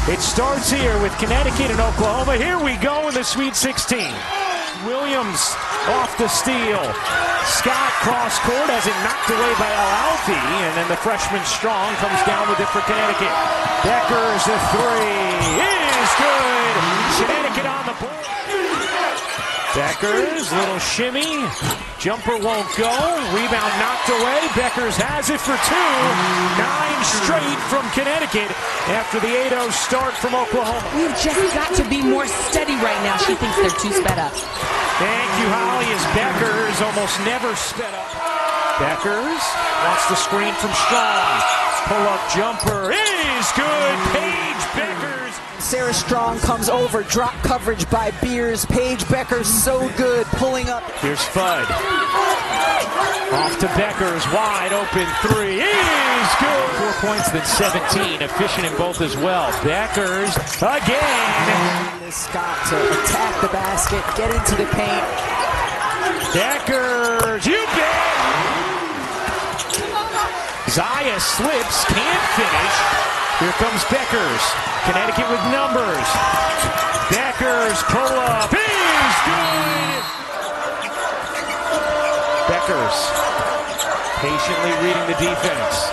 It starts here with Connecticut and Oklahoma. Here we go in the Sweet 16. Williams off the steal. Scott cross court has it knocked away by Al-Alfi, and then the freshman Strong comes down with it for Connecticut. Bueckers a three. It is good. Connecticut on the board. Bueckers, little shimmy. Jumper won't go. Rebound knocked away. Bueckers has it for two. 9 straight from Connecticut after the 8-0 start from Oklahoma. We've just got to be more steady right now. She thinks they're too sped up. Thank you, Holly, as Bueckers almost never sped up. Bueckers wants the screen from Strong. Pull-up jumper. It is good. Paige Bueckers. Sarah Strong comes over, drop coverage by Beers. Paige Bueckers so good, pulling up. Here's Fudd. Off to Bueckers, wide open three. It is good. 4 points, then 17. Efficient in both as well. Bueckers again. Scott to attack the basket, get into the paint. Bueckers, you bet. Zaya slips, can't finish. Here comes Bueckers. Connecticut with numbers. Bueckers pull up. Is good. Bueckers patiently reading the defense.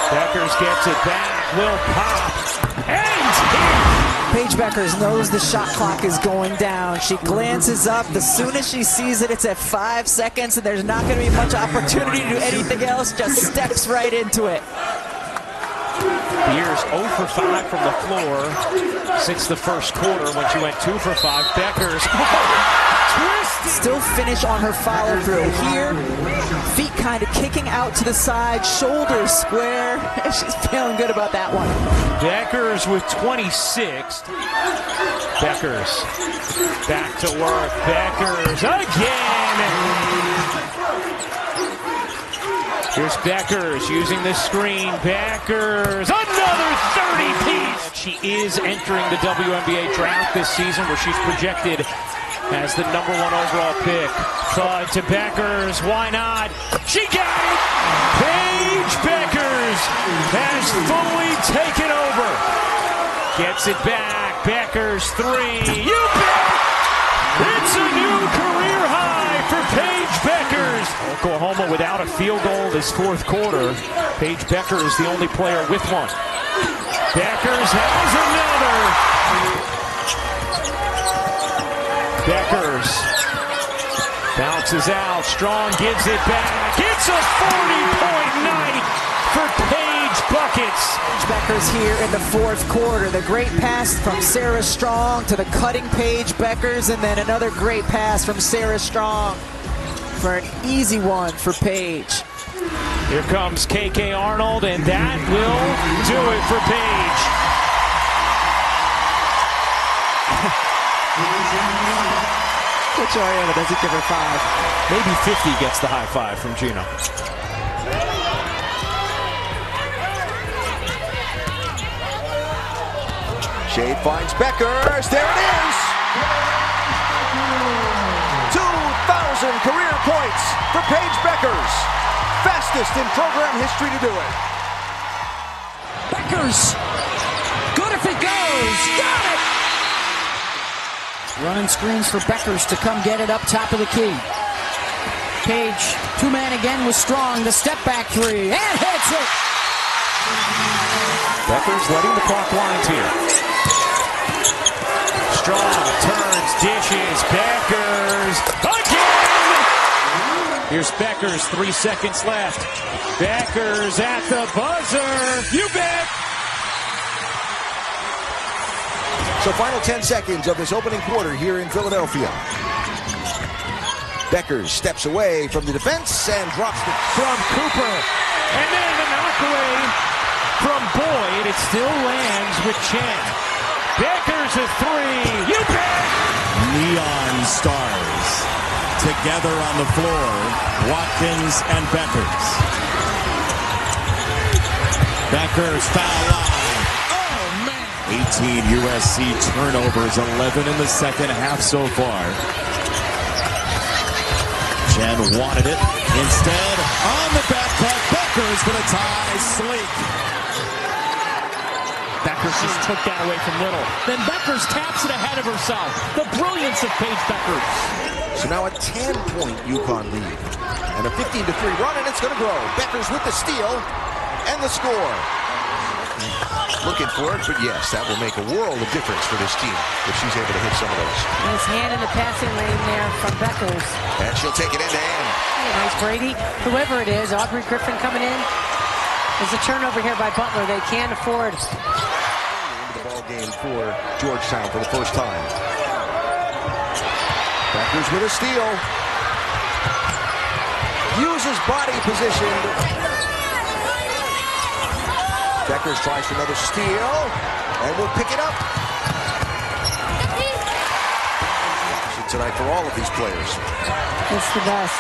Bueckers gets it back. Will pop. And Paige Bueckers knows the shot clock is going down. She glances up. As soon as she sees it, it's at 5 seconds, and there's not going to be much opportunity to do anything else. Just steps right into it. Beers 0 for 5 from the floor since the first quarter when she went 2 for 5. Bueckers still finish on her follow through. Here, feet kind of kicking out to the side, shoulders square. She's feeling good about that one. Bueckers with 26. Bueckers back to work. Bueckers again. Here's Bueckers using the screen. Bueckers, another 30-piece. She is entering the WNBA draft this season, where she's projected as the #1 overall pick. Fudd to Bueckers, why not? She got it! Paige Bueckers has fully taken over. Gets it back. Bueckers three. You bet! It's a new career high for Paige Bueckers. Oklahoma without a field goal this fourth quarter. Paige Bueckers the only player with one. Bueckers has another. Bueckers bounces out. Strong gives it back. It's a 40-point night for Paige Buckets. Bueckers here in the fourth quarter. The great pass from Sarah Strong to the cutting Paige Bueckers, and then another great pass from Sarah Strong for an easy one for Paige. Here comes KK Arnold, and that will do it for Paige. Coach Ariana doesn't give her 5. Maybe 50 gets the high five from Gino. Shade finds Bueckers. There it is. 2,000 career points for Paige Bueckers. Fastest in program history to do it. Bueckers, good if it goes. Got it. Running screens for Bueckers to come get it up top of the key. Paige, two-man again with Strong. The step-back three, and hits it. Bueckers letting the clock wind here. Strong turns, dishes. Bueckers again. Here's Bueckers, 3 seconds left. Bueckers at the buzzer. You bet. So final 10 seconds of this opening quarter here in Philadelphia. Bueckers steps away from the defense and drops it from Cooper. And then the knockaway from Boyd. It still lands with Chen. Bueckers a three. You bet. Neon stars together on the floor. Watkins and Bueckers. Bueckers foul line. 18 USC turnovers, 11 in the second half so far. Chen wanted it. Instead, on the back cut, Bueckers with a tie, sleek. Beckers just took that away from Little. Then Bueckers taps it ahead of herself. The brilliance of Paige Bueckers. So now a 10-point UConn lead. And a 15-3 run, and it's going to grow. Bueckers with the steal and the score. Looking for it, but yes, that will make a world of difference for this team if she's able to hit some of those. Nice hand in the passing lane there from Bueckers. And she'll take it end to end. Nice Brady. Whoever it is, Aubrey Griffin coming in. There's a turnover here by Butler. They can't afford. Into the ball game for Georgetown for the first time. Bueckers with a steal. Uses body position. Bueckers tries for another steal and will pick it up. Tonight for all of these players. It's the best.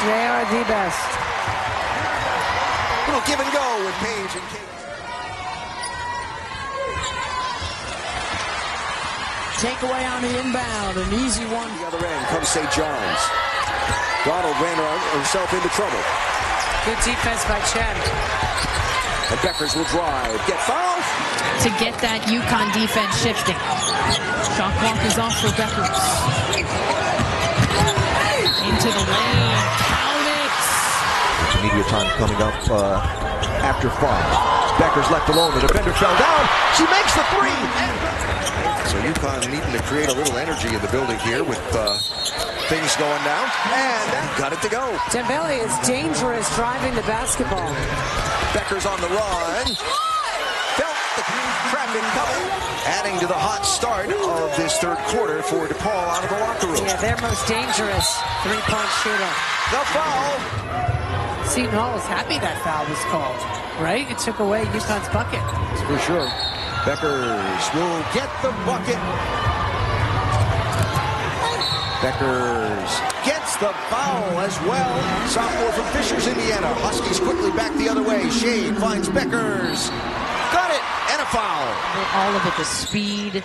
They are the best. Little give and go with Paige and Kate. Takeaway on the inbound, an easy one. The other end comes St. John's. Donald ran herself into trouble. Good defense by Chen. And Bueckers will drive. Get fouled. To get that UConn defense shifting. Shot clock is off for Bueckers. Into the lane. Count it. Media time coming up after 5. Bueckers left alone. The defender fell down. She makes the three. So UConn needing to create a little energy in the building here with things going down. And got it to go. Dembele is dangerous driving the basketball. Bueckers on the run. Felt the traffic coming. Adding to the hot start of this third quarter for DePaul out of the locker room. Yeah, their most dangerous three-point shooter. The foul. Seton Hall is happy that foul was called, right? It took away UConn's bucket. For sure. Bueckers will get the bucket. Bueckers gets the foul as well. Sophomore from Fishers, Indiana. Huskies quickly back the other way. Shade finds Bueckers. Got it. And a foul. All of it, the speed.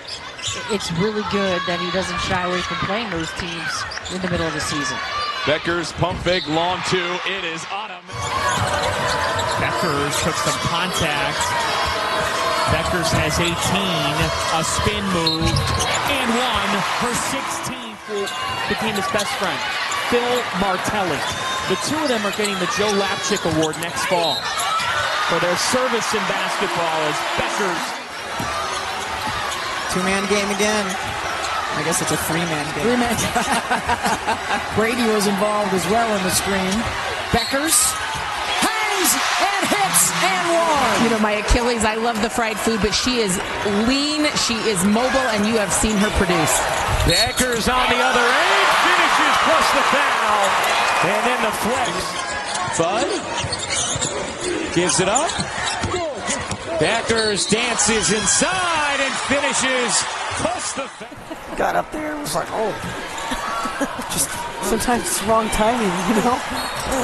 It's really good that he doesn't shy away from playing those teams in the middle of the season. Bueckers pump fake long two. It is Autumn. Bueckers took some contact. Bueckers has 18, a spin move, and one. Her 16th became his best friend, Phil Martelli. The two of them are getting the Joe Lapchick Award next fall for their service in basketball as Bueckers. Two-man game again. I guess it's a three-man game. Three-man. Brady was involved as well in the screen. Bueckers hangs and hits and one. You know, my Achilles, I love the fried food, but she is lean, she is mobile, and you have seen her produce. Bueckers on the other end, finishes plus the foul, and then the flex. Bud gives it up. Bueckers dances inside and finishes plus the foul. Got up there and was like, oh. Just sometimes it's wrong timing, you know?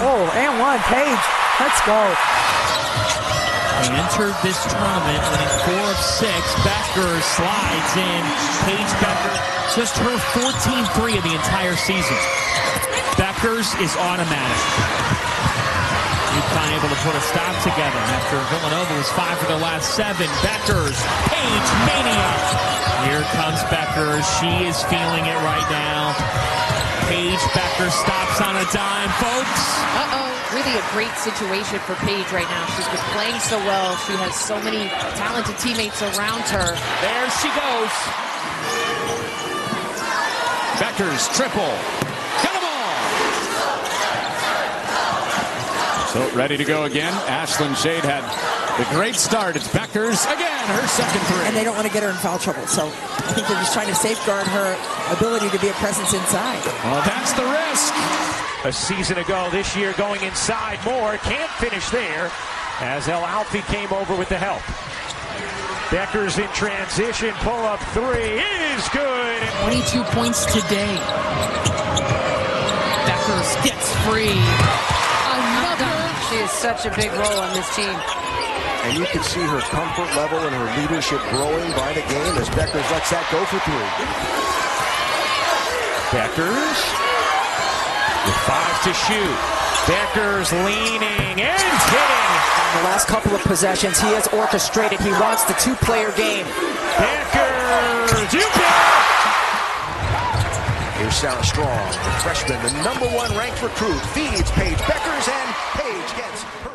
Oh, and one. Paige, let's go. They entered this tournament winning 4 of 6. Bueckers slides in. Paige Bueckers, just her 14th three of the entire season. Bueckers is automatic. UConn able to put a stop together after Villanova was 5 for their last 7. Bueckers, Paige mania. Here comes Bueckers. She is feeling it right now. Paige Bueckers stops on a dime, folks. Really a great situation for Paige right now. She's been playing so well. She has so many talented teammates around her. There she goes. Bueckers triple. Got them all. So ready to go again. Ashlyn Shade had the great start. It's Bueckers again, her second three. And they don't want to get her in foul trouble, so I think they're just trying to safeguard her ability to be a presence inside. Well, that's the risk. A season ago this year going inside more. Can't finish there as El Alfi came over with the help. Bueckers in transition. Pull up three is good. 22 points today. Bueckers gets free. Another. She is such a big role on this team. And you can see her comfort level and her leadership growing by the game as Bueckers lets that go for 3. Bueckers with 5 to shoot. Bueckers leaning and hitting. The last couple of possessions, he has orchestrated. He wants the two-player game. Bueckers, you bet! Here's Sarah Strong, the freshman, the #1 ranked recruit, feeds Paige Bueckers, and Paige gets her.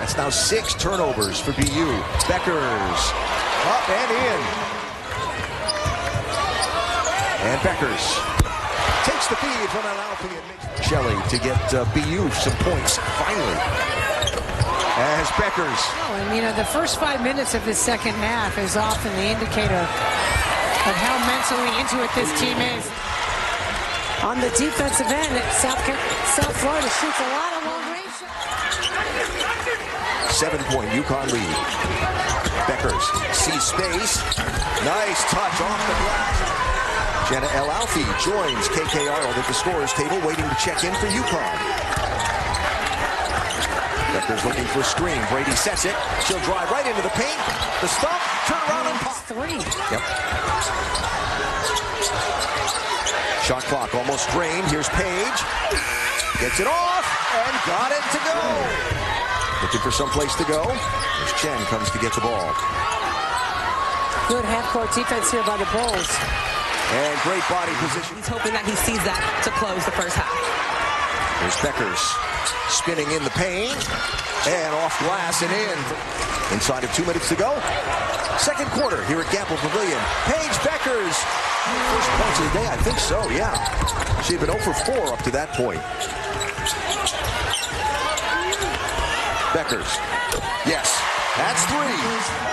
That's now 6 turnovers for BU. Bueckers up and in. And Bueckers takes the feed from Al-Alfi and makes Shelley to get BU some points finally. As Bueckers. Oh, and you know, the first 5 minutes of this second half is often the indicator of how mentally into it this team is. On the defensive end, South Florida shoots a lot of long range. 7-point UConn lead. Bueckers sees space. Nice touch off the glass. Jenna Al-Alfi joins KK Arnold at the scorer's table, waiting to check in for UConn. Bueckers looking for a screen. Brady sets it. She'll drive right into the paint. The stump, turn around and pop. 3. Yep. Shot clock almost drained. Here's Paige. Gets it off and got it to go. Looking for someplace to go. There's Chen comes to get the ball. Good half-court defense here by the Bulls. And great body position. He's hoping that he sees that to close the first half. There's Bueckers spinning in the paint and off glass and in. Inside of 2 minutes to go. Second quarter here at Gamble Pavilion. Paige Bueckers. First points of the day, I think so, yeah. She had been 0 for 4 up to that point. Bueckers. Yes, that's 3.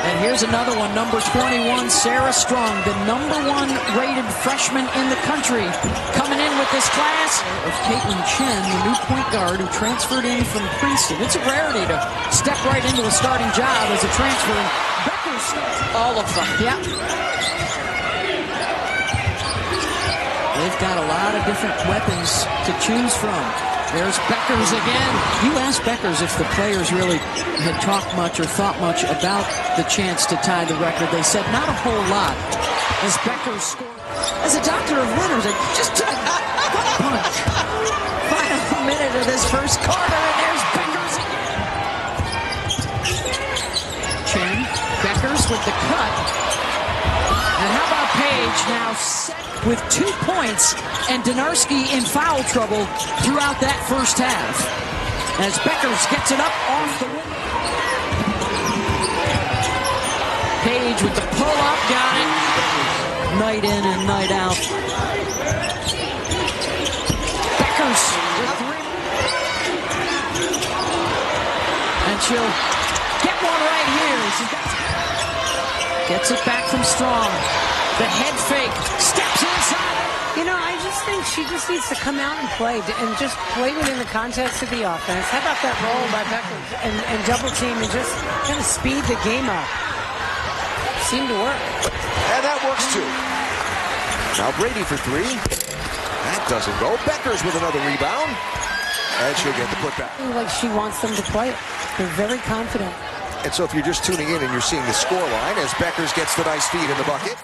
And here's another one, number 21, Sarah Strong, the #1 rated freshman in the country. Coming in with this class of Caitlin Chen, the new point guard who transferred in from Princeton. It's a rarity to step right into a starting job as a transfer. And Bueckers starts all of them. Yeah. They've got a lot of different weapons to choose from. There's Bueckers again. You asked Bueckers if the players really had talked much or thought much about the chance to tie the record. They said not a whole lot. As Bueckers scored. As a doctor of winners, it just took a punch. Final minute of this first quarter, and there's Bueckers again. Chen, Bueckers with the cut. And how about Paige now set with 2 points and Donarski in foul trouble throughout that first half. As Bueckers gets it up off the wing. Paige with the pull-up, got it. Night in and night out. Bueckers with 3. And she'll get one right here. Gets it back from Strong. The head fake, steps inside. You know, I just think she just needs to come out and play, and just play within the context of the offense. How about that roll by Bueckers and double team and just kind of speed the game up? Seemed to work. And that works too. Now Brady for 3. That doesn't go. Bueckers with another rebound. And she'll get the putback. Like she wants them to play it. They're very confident. And so if you're just tuning in and you're seeing the score line as Bueckers gets the nice feed in the bucket.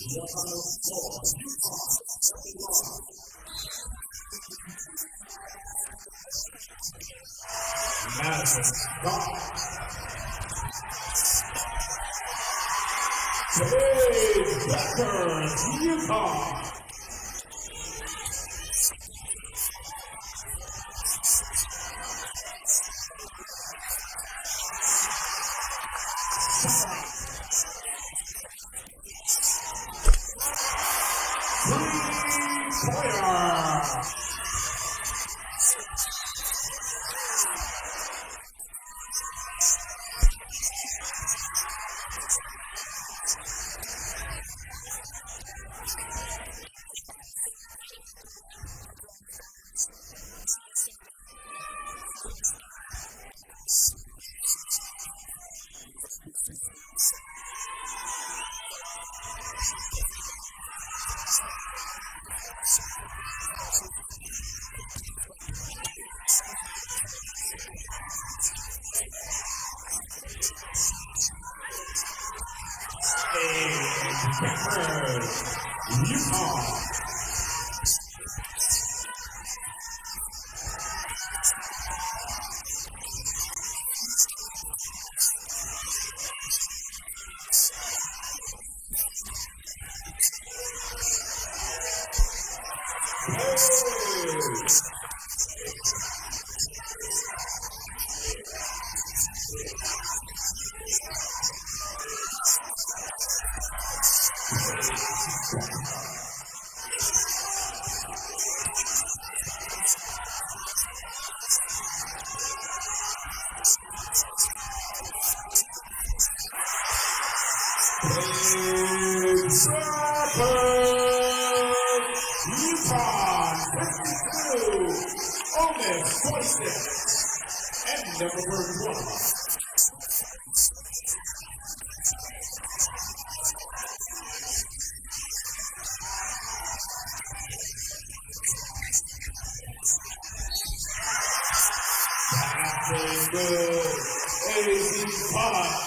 Bueckers, Utah. Bueckers, Utah. Utah, 52, Otis 26, and number 12. Good, 85.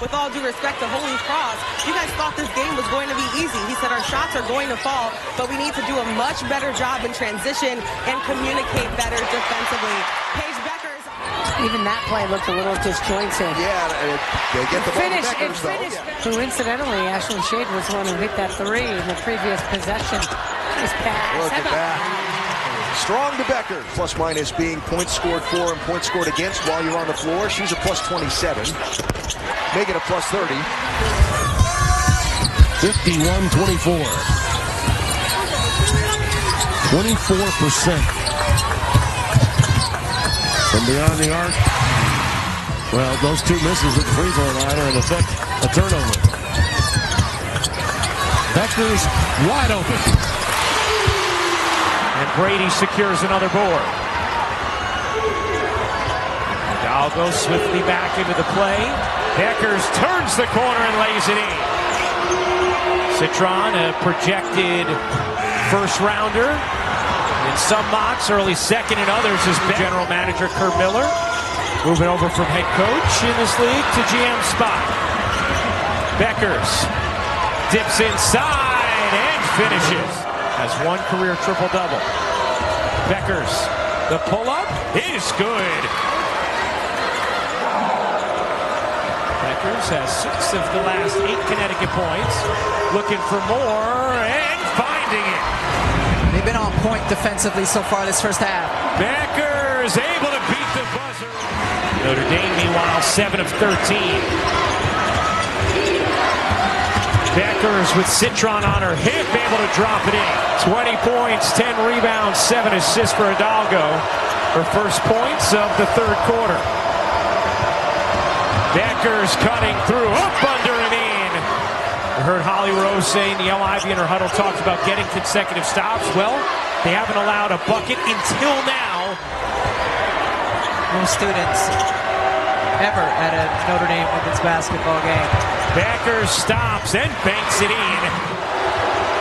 With all due respect to Holy Cross, you guys thought this game was going to be easy. He said our shots are going to fall, but we need to do a much better job in transition and communicate better defensively. Paige Bueckers. Even that play looked a little disjointed. Yeah, they get the ball to Bueckers, though. Yeah. Coincidentally, Ashlyn Shade was the one who hit that three in the previous possession. Nice pass. Look at that. Strong to Bueckers. Plus minus being points scored for and points scored against while you're on the floor. She's a plus 27. Make it a plus 30. 51-24. 24% from beyond the arc. Well, those two misses at the free throw line are in effect a turnover. Beckers wide open. And Brady secures another board. Hidalgo swiftly back into the play. Bueckers turns the corner and lays it in. Citron, a projected first rounder. In some mocks, early second in others is general manager Kurt Miller. Moving over from head coach in this league to GM spot. Bueckers dips inside and finishes. Has one career triple-double. Bueckers, the pull-up is good. Bueckers has 6 of the last 8 Connecticut points. Looking for more and finding it. They've been on point defensively so far this first half. Bueckers able to beat the buzzer. Notre Dame, meanwhile, 7 of 13. Bueckers with Citron on her hip, able to drop it in. 20 points, 10 rebounds, 7 assists for Hidalgo. Her first points of the third quarter. Bueckers cutting through, up under and in. I heard Holly Rose saying the Ivy in her huddle talked about getting consecutive stops. Well, they haven't allowed a bucket until now. Most students ever at a Notre Dame women's basketball game. Bueckers stops and banks it in.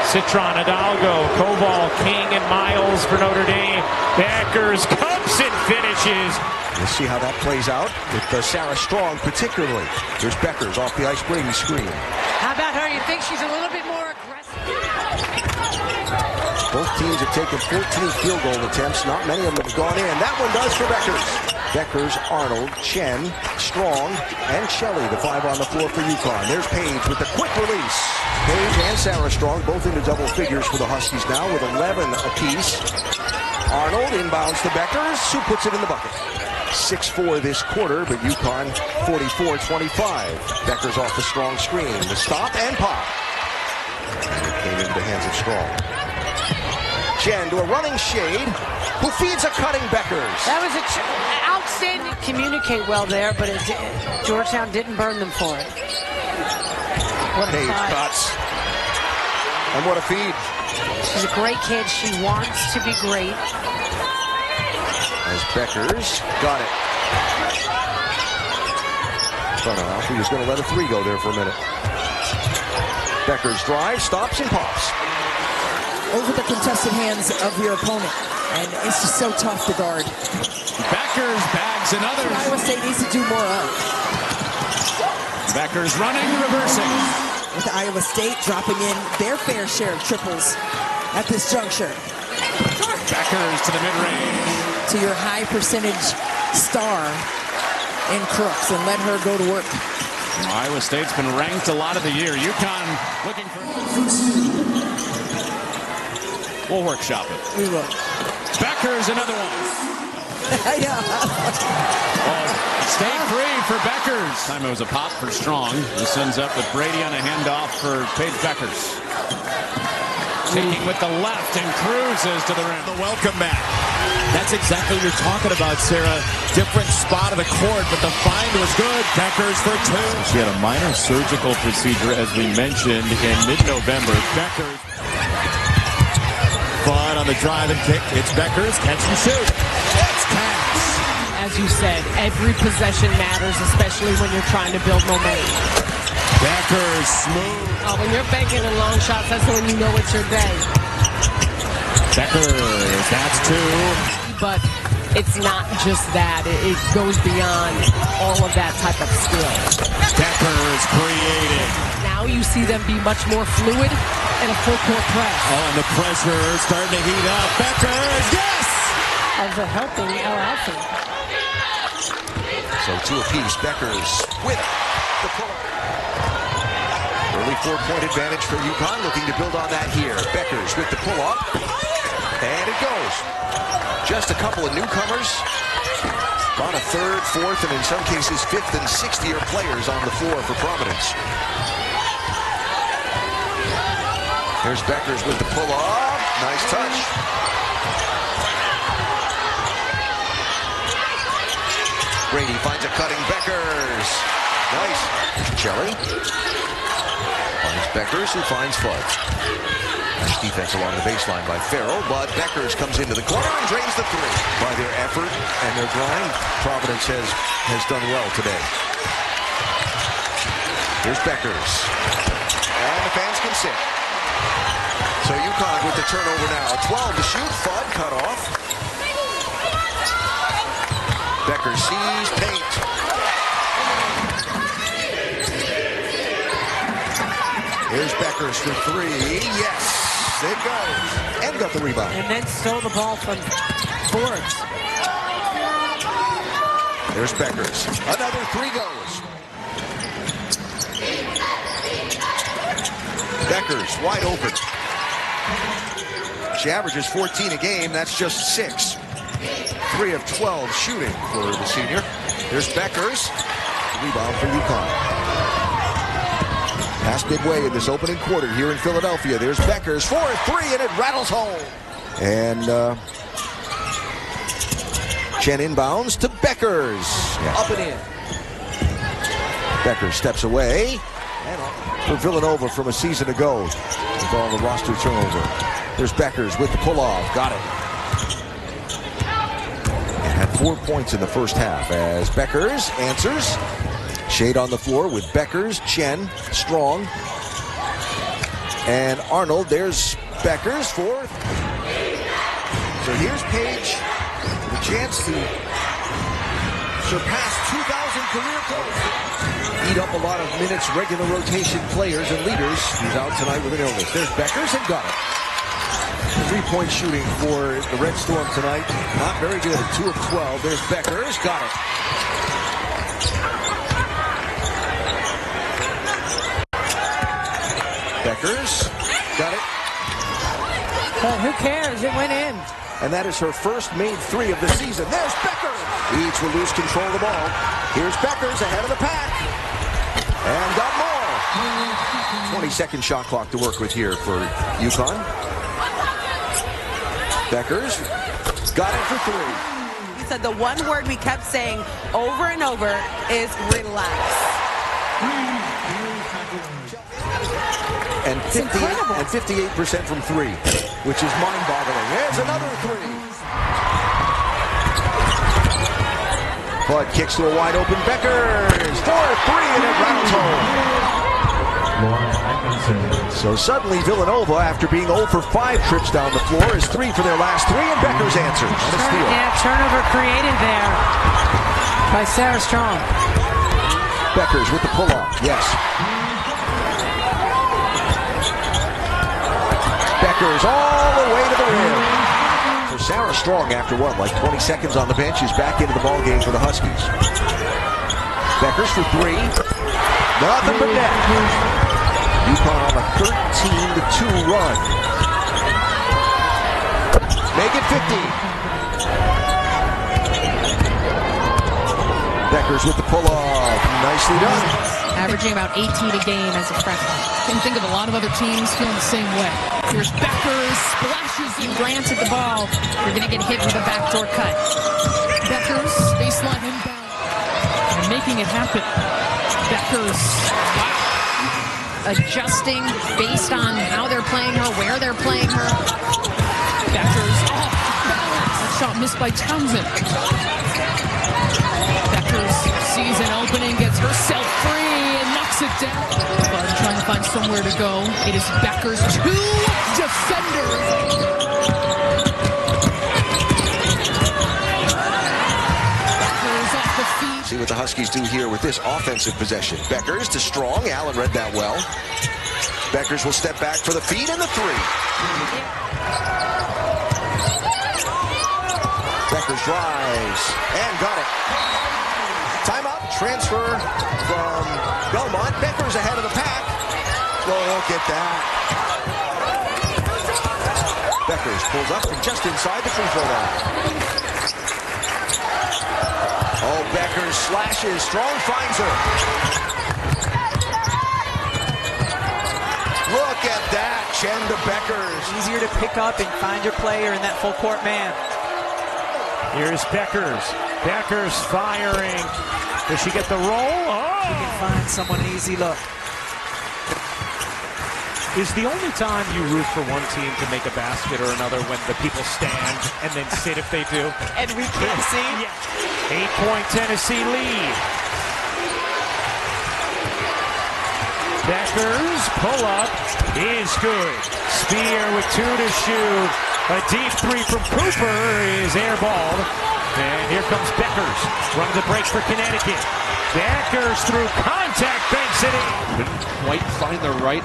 Citron, Hidalgo, Koval, King, and Miles for Notre Dame. Bueckers cups and finishes. We'll see how that plays out with Sarah Strong particularly. Here's Bueckers off the Ice Brady screen. How about her? You think she's a little bit more aggressive? Both teams have taken 14 field goal attempts. Not many of them have gone in. That one does for Bueckers. Bueckers, Arnold, Chen, Strong, and Shelley, the 5 on the floor for UConn. There's Paige with the quick release. Paige and Sarah Strong both into double figures for the Huskies now with 11 apiece. Arnold inbounds to Bueckers, who puts it in the bucket. 6-4 this quarter, but UConn 44-25. Bueckers off the Strong screen. The stop and pop. And it came into the hands of Strong. Chen to a running shade, who feeds a cutting Bueckers. That was outstanding. Communicate well there, but Georgetown didn't burn them for it. What a Paige fight. cuts. And what a feed. She's a great kid. She wants to be great. As Bueckers got it. He was going to let a 3 go there for a minute. Bueckers drives, stops, and pops. Over the contested hands of your opponent. And it's just so tough to guard. Bueckers bags another. Iowa State needs to do more of. Bueckers running, reversing. With Iowa State dropping in their fair share of triples at this juncture. Bueckers to the mid-range. To your high percentage star in Crooks and let her go to work. Iowa State's been ranked a lot of the year. UConn looking for... We'll workshop it. We will. Bueckers, another one. Stay free for Bueckers. Time it was a pop for Strong. This ends up with Brady on a handoff for Paige Bueckers. Taking with the left and cruises to the rim. The welcome mat. That's exactly what you're talking about, Sarah. Different spot of the court, but the find was good. Bueckers for 2. She had a minor surgical procedure, as we mentioned, in mid-November. Bueckers. Fun on the drive and kick. It's Bueckers. Catch and shoot. It's cash. As you said, every possession matters, especially when you're trying to build momentum. Bueckers smooth. Oh, when you're banking in long shots, that's when you know it's your day. Bueckers, that's 2. But it's not just that. It goes beyond all of that type of skill. Bueckers created. Now you see them be much more fluid and a full court press. Oh, and the pressure starting to heat up. Bueckers, yes! As they're helping El Alfie. So 2 apiece. Bueckers with the pull-up. Early 4-point advantage for UConn, looking to build on that here. Bueckers with the pull-up. And it goes. Just a couple of newcomers. On a 3rd, 4th, and in some cases 5th and 6th year players on the floor for Providence. Here's Bueckers with the pull-up. Nice touch. Brady finds a cutting Bueckers. Nice. Shelley. Finds Bueckers, who finds Fudge. Nice defense along the baseline by Farrell, but Bueckers comes into the corner and drains the three. By their effort and their grind, Providence has done well today. Here's Bueckers. And the fans can sit. So UConn with the turnover now. 12 to shoot. Fudd cut off. Bueckers sees paint. Here's Bueckers for three. Yes, it goes. And got the rebound. And then stole the ball from Forbes. There's Bueckers. Another three goes. Bueckers wide open. She averages 14 a game. That's just 6. 3 of 12 shooting for the senior. There's Bueckers. Rebound for UConn. Past midway in this opening quarter here in Philadelphia. There's Bueckers. 4-3, and it rattles home. And Chen inbounds to Bueckers. Yeah. Up and in. Bueckers steps away. And for Villanova from a season ago with all the roster turnover. There's Bueckers with the pull-off. Got it. And had 4 points in the first half as Bueckers answers. Shade on the floor with Bueckers, Chen, Strong, and Arnold. There's Bueckers for. So here's Paige, the chance to surpass 2,000 career points. Eat up a lot of minutes, regular rotation players and leaders. He's out tonight with an illness. There's Bueckers and got it. 3-point shooting for the Red Storm tonight. Not very good. 2 of 12. There's Bueckers. Got it. Bueckers. Got it. But who cares? It went in. And that is her first made 3 of the season. There's Bueckers. Each will lose control of the ball. Here's Bueckers ahead of the pack. And got more. 20-second shot clock to work with here for UConn. Bueckers got it for 3. He said the one word we kept saying over and over is relax. And 58% from 3, which is mind-boggling. There's another 3. Bud kicks to a wide-open Bueckers. 4-3, and it rattles home. So suddenly Villanova, after being 0 for 5 trips down the floor, is 3 for their last 3, and Bueckers answers. And a steal. Yeah, turnover created there by Sarah Strong. Bueckers with the pull-off. Yes. Bueckers all the way to the rim. For Sarah Strong, after what, like 20 seconds on the bench, is back into the ballgame for the Huskies. Bueckers for 3. Nothing but net. UConn on a 13-2 run. Make it 50. Bueckers with the pull-off. Nicely done. Averaging about 18 a game as a freshman. Can think of a lot of other teams feeling the same way. Here's Bueckers, splashes. You glance at the ball, you're going to get hit with a backdoor cut. Bueckers, baseline inbound, and making it happen. Bueckers, wow. Adjusting based on how they're playing her, where they're playing her. Bueckers, oh, that shot missed by Townsend. Bueckers sees an opening, gets herself free, and knocks it down. But trying to find somewhere to go. It is Bueckers, 2 defenders. Bueckers off the feet. See what the Huskies do here with this offensive possession. Bueckers to Strong. Allen read that well. Bueckers will step back for the feed and the 3. Bueckers drives and got it. Timeout. Transfer from Belmont. Bueckers ahead of the pack. Oh, look at that. Bueckers pulls up from just inside the free throw line. Oh, Bueckers slashes. Strong finds her. Look at that. Chen to Bueckers. Easier to pick up and find your player in that full court man. Here's Bueckers. Bueckers firing. Does she get the roll? Oh! She can find someone an easy look. Is the only time you root for one team to make a basket or another when the people stand and then sit if they do? And we can't see. Yeah. 8-point Tennessee lead. Bueckers pull-up is good. Spear with 2 to shoot. A deep 3 from Cooper is airballed. And here comes Bueckers. Running the break for Connecticut. Bueckers through contact, banks it in. Couldn't quite find the right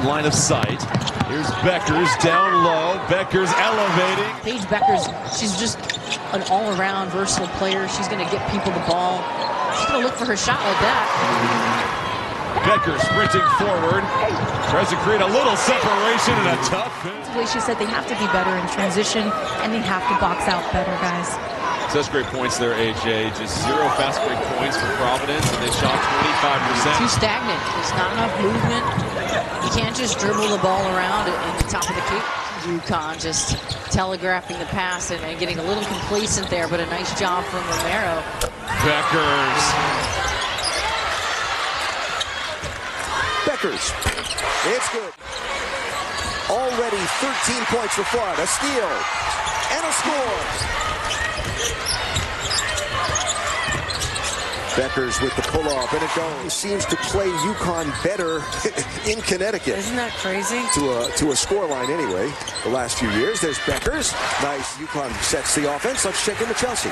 line of sight. Here's Bueckers down low. Bueckers elevating. Paige Bueckers, she's just an all-around versatile player. She's going to get people the ball. She's going to look for her shot like that. Bueckers sprinting forward. Tries to create a little separation and a tough. She said they have to be better in transition and they have to box out better, guys. Such great points there, AJ. Just 0 fast break points for Providence, and they shot 25%. Too stagnant. There's not enough movement. You can't just dribble the ball around at the top of the key. UConn just telegraphing the pass and getting a little complacent there, but a nice job from Romero. Bueckers. Bueckers. It's good. Already 13 points for Flood. A steal. And a score. Bueckers with the pull-off, and it goes. Seems to play UConn better in Connecticut. Isn't that crazy? To a scoreline anyway, the last few years. There's Bueckers. Nice. UConn sets the offense. Let's check in with Chelsea.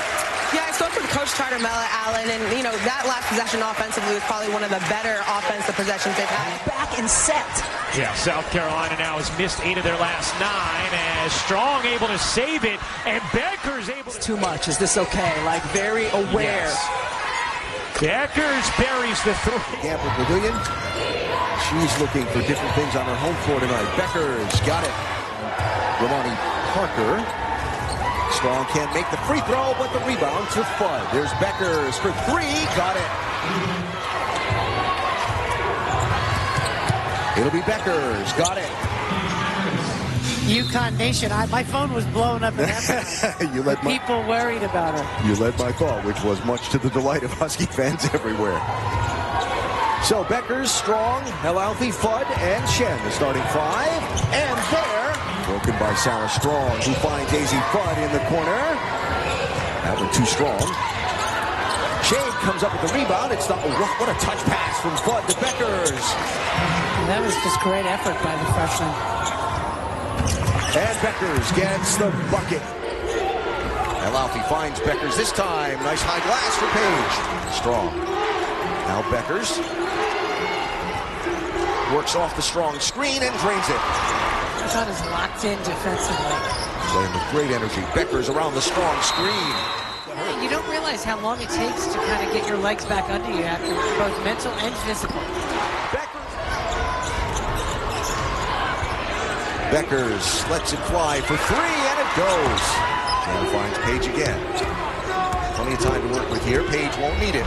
Yeah, I spoke with Coach Tartamella, Allen, and, you know, that last possession offensively was probably one of the better offensive possessions they've had. Back and set. Yeah, South Carolina now has missed 8 of their last 9 as Strong able to save it, and Bueckers able to... Too much. Is this okay? Like, very aware. Yes. Bueckers buries the 3. Gamble Pavilion. She's looking for different things on her home floor tonight. Bueckers got it. Ramani Parker. Strong can't make the free throw, but the rebound to Fudd. There's Bueckers for 3. Got it. It'll be Bueckers. Got it. UConn Nation. My phone was blowing up at that time. You led my... People worried about her. You led my thought, which was much to the delight of Husky fans everywhere. So Bueckers, Strong, Helalfi, Fudd, and Shen, the starting 5. And there, broken by Sarah Strong, who finds Daisy Fudd in the corner. That one too strong. Shade comes up with the rebound. It's not... What a touch pass from Fudd to Bueckers. That was just great effort by the freshman. And Bueckers gets the bucket. Helalfi finds Bueckers this time. Nice high glass for Paige. Strong. Now Bueckers works off the Strong screen and drains it. I thought it was locked in defensively. Playing with great energy. Bueckers around the Strong screen. You don't realize how long it takes to kind of get your legs back under you after both mental and physical. Bueckers lets it fly for 3, and it goes. And finds Paige again. Plenty of time to work with here. Paige won't need it.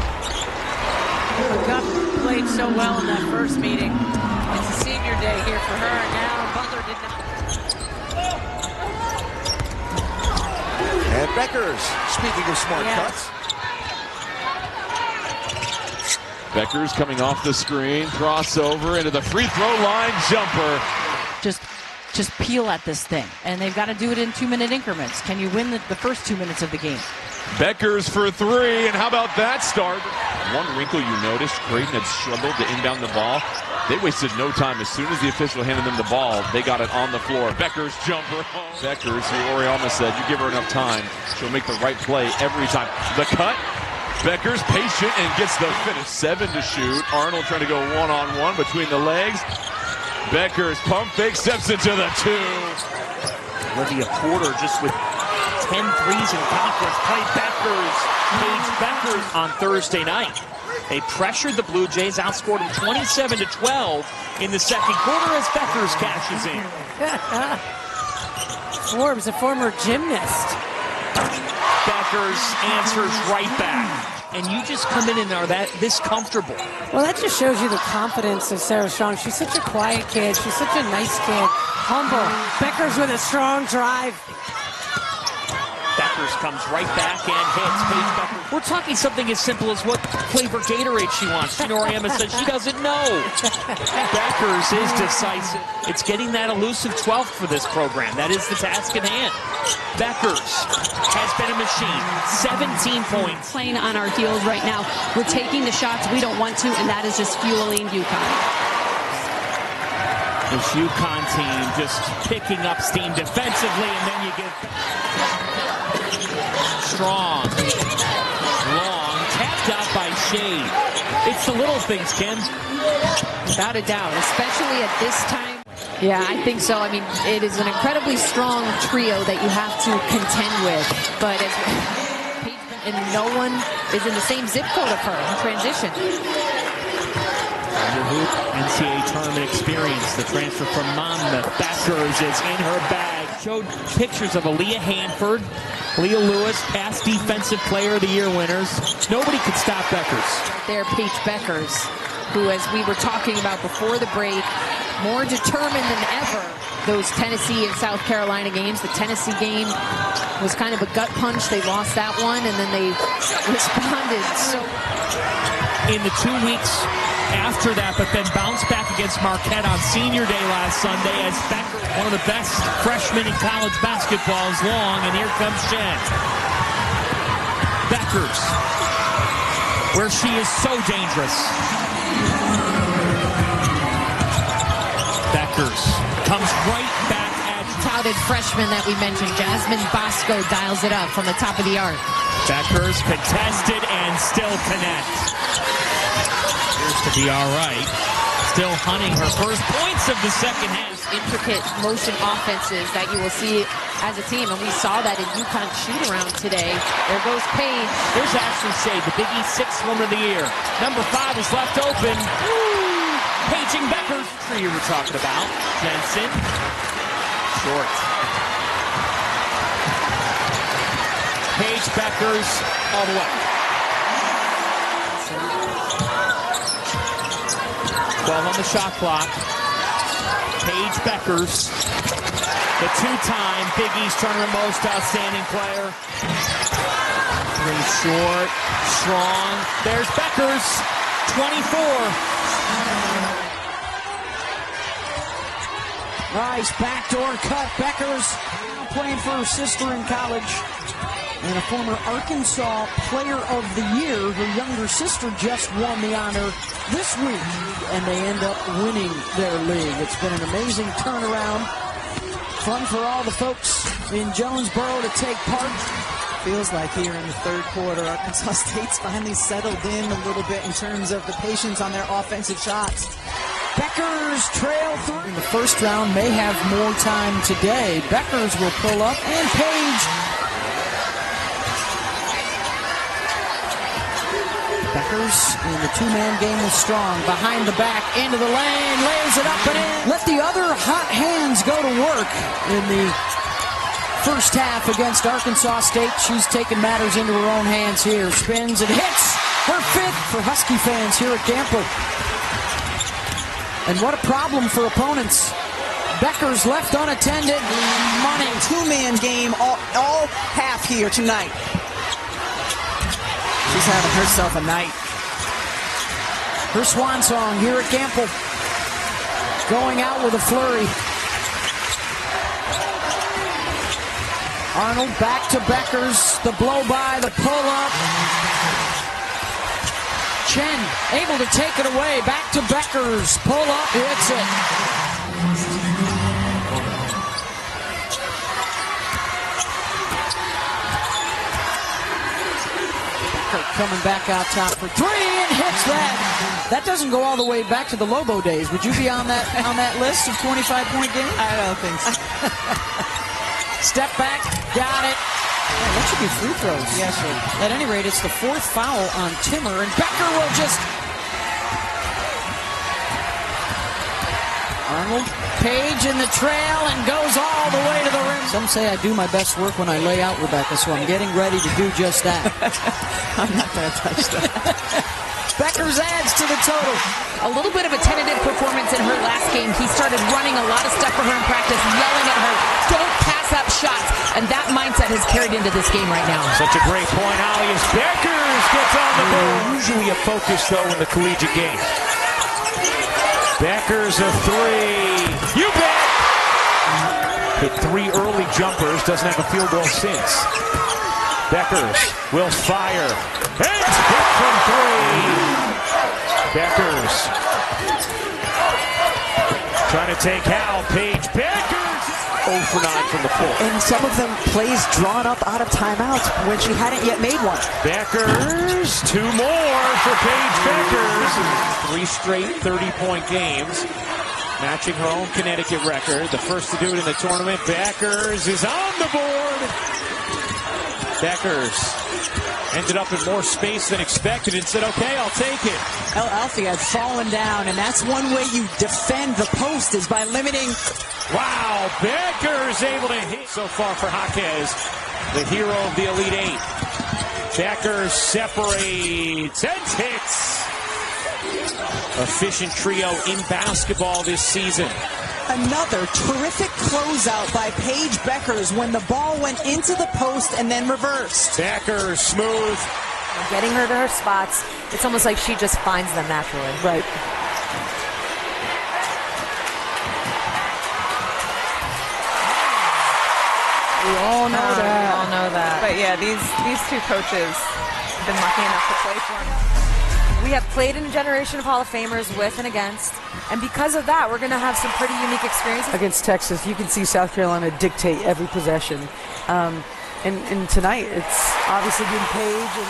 Cup played so well in that first meeting. It's a senior day here for her, and now Butler did not. And Bueckers, speaking of smart cuts. Bueckers coming off the screen, crossover into the free throw line jumper. Just peel at this thing, and they've got to do it in 2-minute increments. Can you win the first 2 minutes of the game? Bueckers for 3, and how about that start? One wrinkle you noticed, Creighton had struggled to inbound the ball. They wasted no time. As soon as the official handed them the ball, they got it on the floor. Bueckers jumper. Bueckers, who Oriama said, you give her enough time, she'll make the right play every time. The cut. Bueckers patient and gets the finish. 7 to shoot. Arnold trying to go one-on-one between the legs. Bueckers pump fake, steps into the 2. Olivia Porter just with 10 threes in conference. Played Paige Bueckers on Thursday night. They pressured the Blue Jays, outscored them 27-12 in the second quarter as Bueckers cashes in. Forbes, a former gymnast. Bueckers answers right back. And you just come in and are this comfortable. Well, that just shows you the confidence of Sarah Strong. She's such a quiet kid. She's such a nice kid. Humble. Bueckers with a strong drive. That Bueckers comes right back and hits Paige Bueckers. We're talking something as simple as what flavor Gatorade she wants. Norama says she doesn't know. Bueckers is decisive. It's getting that elusive 12th for this program. That is the task at hand. Bueckers has been a machine. 17 points. Playing on our heels right now. We're taking the shots we don't want to, and that is just fueling UConn. This UConn team just picking up steam defensively, and then you get Strong, long, tapped out by Shade. It's the little things, Kim. Without a doubt, especially at this time. Yeah, I think so. I mean, it is an incredibly strong trio that you have to contend with. But and no one is in the same zip code of her in transition. Underhoop, NCAA tournament experience. The transfer from Monmouth. Bueckers is in her bag. Showed pictures of Aaliyah Hanford, Leah Lewis, past Defensive Player of the Year winners. Nobody could stop Bueckers. There, Paige Bueckers, who, as we were talking about before the break, more determined than ever. Those Tennessee and South Carolina games. The Tennessee game was kind of a gut punch. They lost that one, and then they responded. So in the 2 weeks after that, but then bounced back against Marquette on Senior Day last Sunday as Bueckers, one of the best freshmen in college basketball, is long, and here comes Jen. Bueckers, where she is so dangerous. Bueckers comes right back at touted freshman that we mentioned, Jasmine Bosco, dials it up from the top of the arc. Bueckers contested and still connect. Appears to be all right. Still hunting her first points of the second half. Intricate motion offenses that you will see as a team, and we saw that in UConn's shoot-around today. There goes Paige. There's Ashley Shade, the Big East 6th Woman of the Year. Number 5 is left open. Paging Bueckers. Tree you were talking about. Jensen. Short. Paige Bueckers all the way. 12 on the shot clock. Paige Bueckers, the two-time Big East Tournament Most Outstanding Player. Three short, strong. There's Bueckers, 24. Nice backdoor cut. Bueckers now playing for her sister in college. And a former Arkansas Player of the Year. Her younger sister just won the honor this week. And they end up winning their league. It's been an amazing turnaround. Fun for all the folks in Jonesboro to take part. Feels like here in the third quarter, Arkansas State's finally settled in a little bit in terms of the patience on their offensive shots. Bueckers trail through. In the first round, may have more time today. Bueckers will pull up, and Paige. Bueckers in the two-man game was strong. Behind the back, into the lane, lays it up and in. Let the other hot hands go to work in the first half against Arkansas State. She's taken matters into her own hands here. Spins and hits her fifth for Husky fans here at Campbell. And what a problem for opponents. Bueckers left unattended. Money, two-man game all half here tonight. She's having herself a night. Her swan song here at Campbell. Going out with a flurry. Arnold back to Bueckers. The blow by, the pull up. Chen able to take it away. Back to Bueckers. Pull up, hits it. Coming back out top for three and hits that. That doesn't go all the way back to the Lobo days. Would you be on that list of 25-point games? I don't think so. Step back, got it. Yeah, that should be free throws. Yes, sir. At any rate, it's the fourth foul on Timmer, and Becker will just... Arnold, Paige in the trail, and goes all the way to the rim. Some say I do my best work when I lay out, Rebecca, so I'm getting ready to do just that. I'm not going to touch that. Bueckers adds to the total. A little bit of a tentative performance in her last game. He started running a lot of stuff for her in practice, yelling at her, don't pass accept shots, and that mindset has carried into this game right now. Such a great point, Holly, as Bueckers gets on the board. Usually a focus, though, in the collegiate game. Bueckers a three. You bet! Hit 3 early jumpers, doesn't have a field goal since. Bueckers will fire. And hit from 3. Bueckers trying to take out Paige. Bueckers 0 for 9 from the floor. And some of them plays drawn up out of timeouts when she hadn't yet made one. Bueckers, 2 more for Paige Bueckers. 3 straight 30-point games, matching her own Connecticut record. The first to do it in the tournament. Bueckers is on the board. Bueckers ended up in more space than expected and said, okay, I'll take it. Alfie had fallen down, and that's one way you defend the post is by limiting. Wow, Bueckers able to hit so far for Jaquez, the hero of the Elite Eight. Bueckers separates and hits. Efficient trio in basketball this season. Another terrific closeout by Paige Bueckers when the ball went into the post and then reversed. Bueckers smooth. Getting her to her spots, it's almost like she just finds them naturally. Right. We all know that. We all know that. But yeah, these 2 coaches have been lucky enough to play for them. We have played in a generation of Hall of Famers with and against, and because of that, we're going to have some pretty unique experiences. Against Texas, you can see South Carolina dictate every possession. And tonight, it's obviously been Paige and...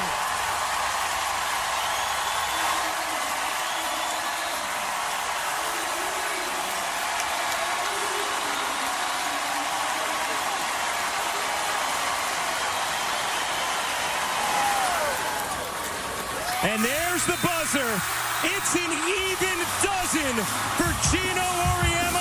And there's the buzzer. It's an even dozen for Gino Auriemma.